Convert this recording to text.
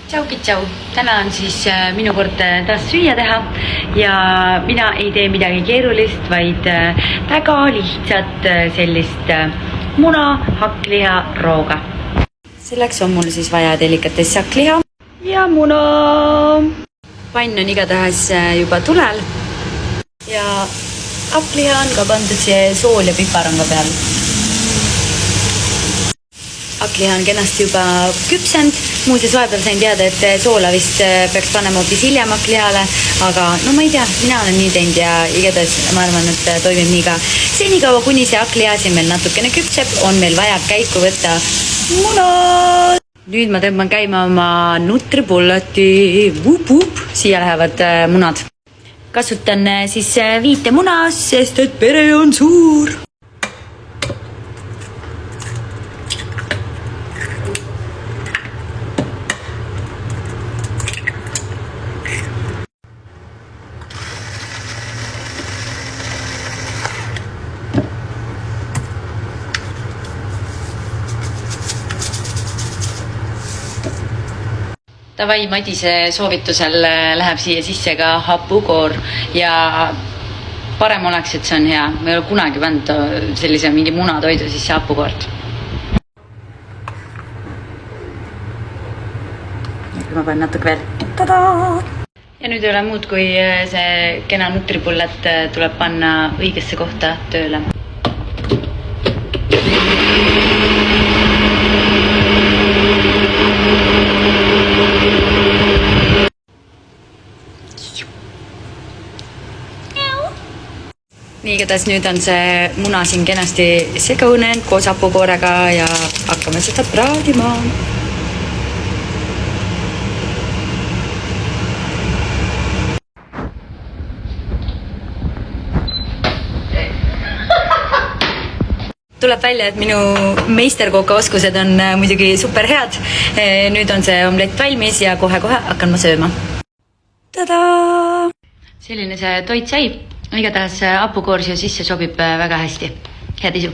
Tšau, täna on siis minu kord taas süüa teha ja mina ei tee midagi keerulist, vaid väga lihtsat sellist muna, hakkliha, rooga. Selleks on mul siis vaja delikatess hakkliha ja muna. Pann on igatahes juba tulel ja hakkliha on ka pandud, see sool ja pipar on ka peal. Hakkliha on kenasti juba küpsend. Muuseas vahepeal sain teada, et soola vist peaks panema hoopis hiljem hakklihale, aga no ma ei tea, mina olen nii teinud ja igatahes ma arvan, et toimib nii ka. Senikaua kuni see hakkliha siin meil natukene küpseb, on meil vaja käiku võtta munad. Nüüd ma tõmban käima oma nutribulleti. Siia lähevad munad. Kasutan siis 5 muna, sest et pere on suur. Tavai Madise soovitusel läheb siia sisse ka hapukoor ja parem oleks, et see on hea. Ma ei ole kunagi pannud sellise mingi munatoidu sisse hapukoort. Ma panen natuke veel. Tada! Ja nüüd ei ole muud, kui see kena nutribullet tuleb panna õigesse kohta tööle. Nii igatahes nüüd on see muna siin kenasti segunenud koos hapukoorega ja hakkame seda praadima. Tuleb välja, et minu meisterkooka oskused on muidugi super head. Nüüd on see omlett valmis ja kohe-kohe hakkan ma sööma. Tada! Selline see toit sai. Igatahes hapukoor siia sisse sobib väga hästi. Head isu!